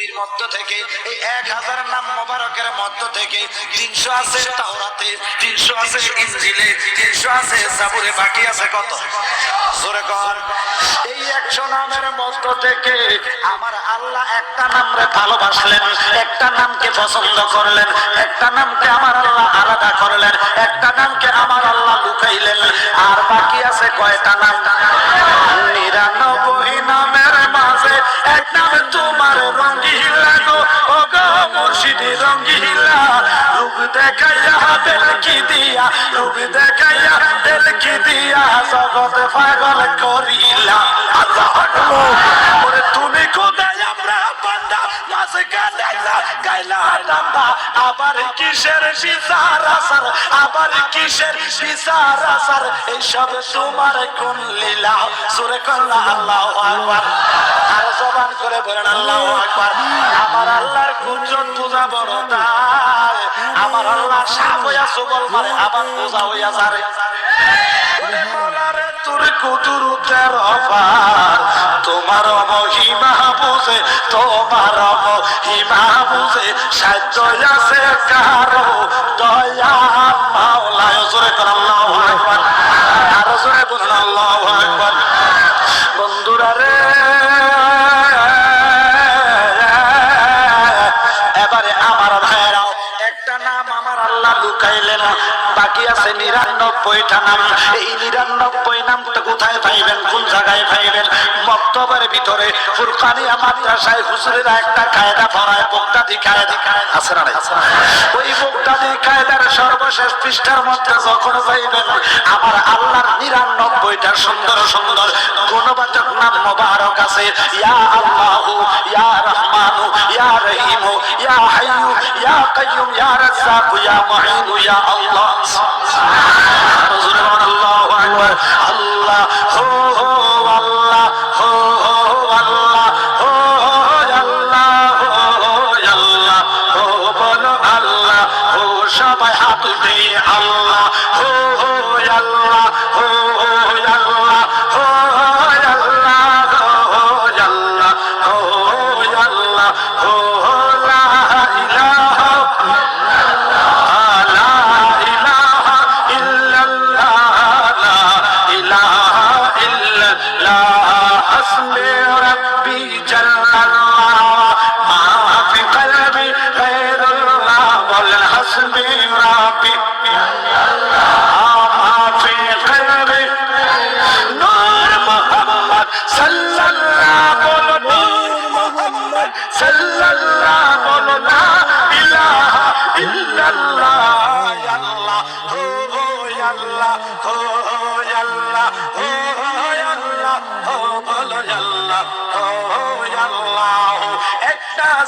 এর মধ্য থেকে এই 1000 নাম মোবারকের মধ্য থেকে 300 আছে তাওরাতে, 300 আছে ইনজিলে, 300 আছে জাবুরে, বাকি আছে কত? জোরে কর। এই 100 নামের মধ্য থেকে আমার আল্লাহ একটা নামরে ভালোবাসলেন, একটা নামকে পছন্দ করলেন, একটা নামকে আমার আল্লাহ আলাদা করলেন, একটা নামকে আমার আল্লাহ লুকাইলেন। আর বাকি আছে কয়টা নাম? 99 নামের মাঝে এক নাম তোমার রঙ্গিলা গো, ও গো মুর্শিদি রঙ্গিলা। রূপ দেখাইয়া দিল কি দিয়া, রূপ দেখাইয়া দিল কি দিয়া জগৎ পাগল করিলা। আল্লাহ ওরে তুমি খোদাই আমরা বান্দা, মাঝে গাইলা গাইলা ডান্ডা। আবার কিসের বিচার আসার, আবার কিসের বিচার আসার, এইসব তোমার কোন লীলা। সুরে কল্লা আল্লাহু আকবার। আর জবান করে বলেন আল্লাহু আকবার। আমার আল্লাহর কুদরত পূজা বড় তাই, আমার আল্লাহ সাপ হইয়া সবল মারে, আবার পূজা হইয়া যারে। তোর কুদরতের অপার, তোমার মহিমা বুঝে, তোমার মহিমা বুঝে সাধ্য আছে কারো দয়া মাওলা। জোরে কর আল্লাহু আকবার। আর জোরে বলেন আল্লাহু আকবার। বন্ধুরা রে, এবারে আমার ভাইরাও একটা নাম আমার আল্লাহ লুকাইলেন, বাকি আছে 99টা নাম। এই 99 নামটা কোথায় পাইবেন, কোন জায়গায় পাইবেন? মক্তবের ভিতরে ফুরকানিয়া মাদ্রাসায় হুজুরেরা একটা কায়দা পড়ায়, বগদাদি কায়দা আছে না? ওই বগদাদি কায়দার সর্বশেষ পৃষ্ঠার মধ্যে যখন পাইবেন আমার আল্লাহর 99টা সুন্দর সুন্দর গুণবাচক নাম মোবারক আছে। ইয়া আল্লাহু, ইয়া রহমানু, ইয়া রহিমু, ইয়া হাইয়ু, ইয়া কাইয়ুম, ইয়া রাজ্জাকু, ইয়া মুঈনু, ইয়া আল্লাহ। আল্লাহু আকবার। আল্লাহ হো হো আল্লাহ, হো হো আল্লাহ, হো হো আল্লাহ, হো হো আল্লাহ, হো বলো আল্লাহ, হো সবাই হাত উঠে আল্লাহ, হো হো আল্লাহ, হো হো আল্লাহ, হো হো আল্লাহ, হো হো আল্লাহ, হো আল্লাহ, হো লা ইলাহা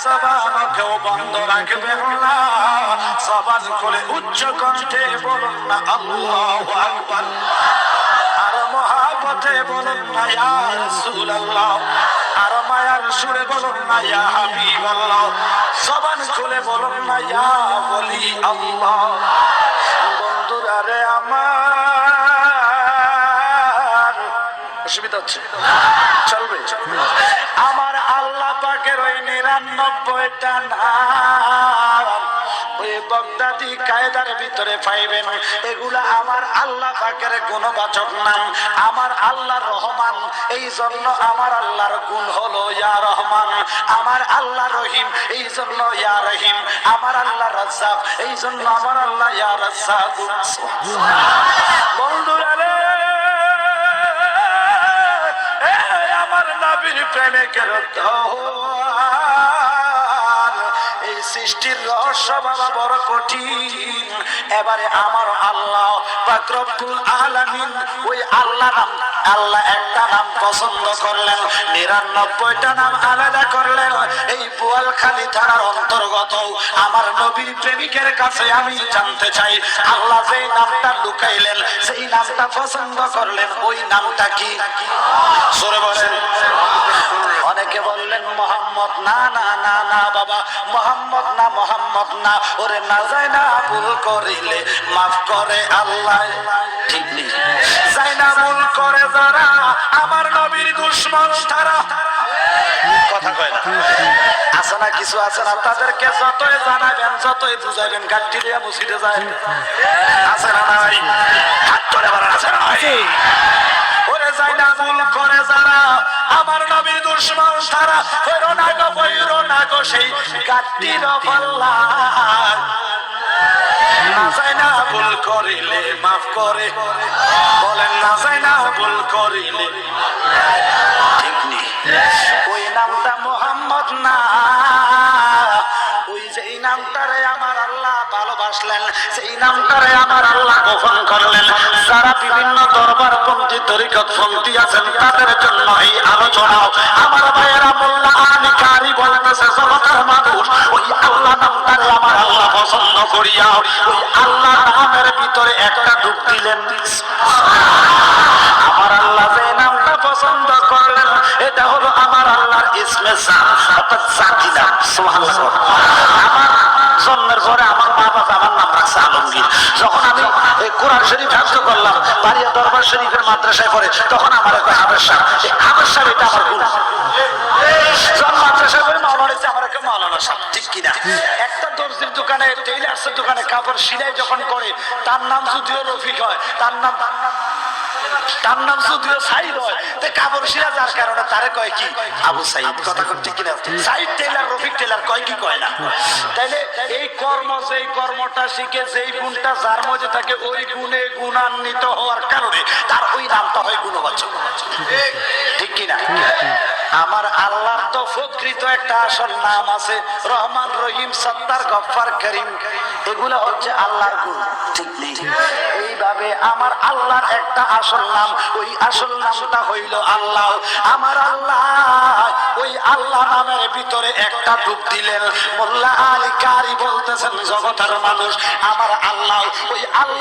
জবানকেও বন্ধ রাখবেন না, জবান খুলে উচ্চ কণ্ঠে বলুন না আল্লাহু আকবার। আর মহাপথে বলুন না ইয়া রাসূলুল্লাহ, আর মায়ার সুরে বলুন না ইয়া হাবিবাল্লাহ। জবান খুলে বলুন না ইয়া ওলি আল্লাহ। বন্ধুরা রে আমার অসুবিধা হচ্ছে, চলবে? আমার আল্লাহ পাকের ওই 99টা নাম ওই বগদাদি কায়দার ভিতরে পাইবেন। এগুলা আমার আল্লাহ পাকের গুণবাচক নাম। আমার আল্লাহ রহমান, এই জন্য আমার আল্লাহর গুণ হলো ইয়া রহমান। আমার আল্লাহ রহিম, এই জন্য ইয়া রহিম। আমার আল্লাহ রাজ্জাক, এই জন্য আমার আল্লাহ ইয়া রাজ্জাক। বন্ধুরা রে, আমার নবীর প্রেমে কেন এই সৃষ্টির রহস্য বাবা বড় কঠিন। এবারে আমার আল্লাহ পাক রব্বুল আলামিন ওই আল্লাহ নাম, আল্লাহ একটা নাম পছন্দ করলেন, 99টা নাম আলাদা করলেন। এই বোয়ালখালী থানার অন্তর্গত আমার নবীর প্রেমিকের কাছে আমি জানতে চাই, আল্লাহ যে নামটা লুকাইলেন, সেই নামটা পছন্দ করলেন, ওই নামটা কি? সরে বলেন। অনেকে বললেন মোহাম্মদ। না না না না বাবা, মোহাম্মদ না, মোহাম্মদ না। ওরে না যায় না ভুল করিলে মাফ করে আল্লাহ। ঠিক নেই, যায় না ভুল করে যারা আমার নবীর দুশমন তারা। কথা কয় না, আছে না কিছু আছে না, তাদেরকে যতই জানাবেন যতই বুঝাইবেন গাড়ি দিয়ে মুছিতে যায়। আছে না নাই? হাত তুলে বলেন আছে না নাই? ওরে যাই না ভুল করে যারা আমার নবীর দুশমন তারা হইরো না গো সেই গাড়ির পাল্লা। না যায় না ভুল করিলে মাফ করে, বলেন না যায় না ভুল করিলে। ঠিক নেই, ওই নামটা মোহাম্মদ না, ওই যেই নামটারে আমার আল্লাহ ভালোবাসলেন, সেই নামটারে আমার আল্লাহ গোপন করলেন। যারা বিভিন্ন দরবার পন্থী তরিকত পন্থী আছেন তাদের জন্য এই আলোচনা। আমার ভাইয়েরা মোল্লা আলী কারি বলতেছে জগতের মানুষ ওই আল্লাহ নামটারে আমার আল্লাহ পছন্দ করিয়া ওই আল্লাহ নামের ভিতরে একটা ডুব দিলেন। আমার আল্লাহ যে নামটা পছন্দ করলেন এটা হলো আমার আল্লাহর ইসমে জাত, অর্থাৎ জাতি নাম। সুবহানাল্লাহ। আমার জন্মের পরে আমার মা বাবা আমার নাম রাখছে আলমগীর। যখন আমি এই কোরআন শরীফ হাফজ করলাম বাড়িয়া দরবার শরীফের মাদ্রাসায় পড়ে, তখন আমার একটা হাবের সাহেব, এই হাবের সাহেব এটা আমার গুণ। যখন মাদ্রাসায় পড়ে মাওলানা হয়েছে আমার একটা মাওলানা সাহেব, ঠিক কিনা? একটা দর্জির দোকানে টেইলার্সের দোকানে কাপড় সিলাই যখন করে তার নাম যদিও রফিক হয়, তার নাম যদিও সাইদ হয়, কাপড় সিরা যার কারণে তারে কয় কি আবু সাইদ। কথা ঠিক কিনা? সাইদ টেইলার রফিক টেইলার কয় কি কয় না? তাইলে এই কর্ম যেই কর্মটা শিখে যেই গুণটা যার মধ্যে থাকে ওই গুণে গুণান্বিত হওয়ার কারণে তার ওই নামটা হয় গুণবাচক। ঠিক কিনা? আমার আল্লাহর তো প্রকৃত একটা আসল নাম আছে, রহমান রহিম সত্তার গফফার করিম, এগুলো হচ্ছে আল্লাহর গুণ। ঠিক নেই? এইভাবে আমার আল্লাহর একটা আসল নাম, ওই আসল নামটা হইল আল্লাহ। আমার আল্লাহ ওই আল্লাহ নামের ভিতরে একটা ডুব দিলেন। মোল্লা আলী কারি বলতেছেন জগতের মানুষ আমার আল্লাহ ওই আল্লাহ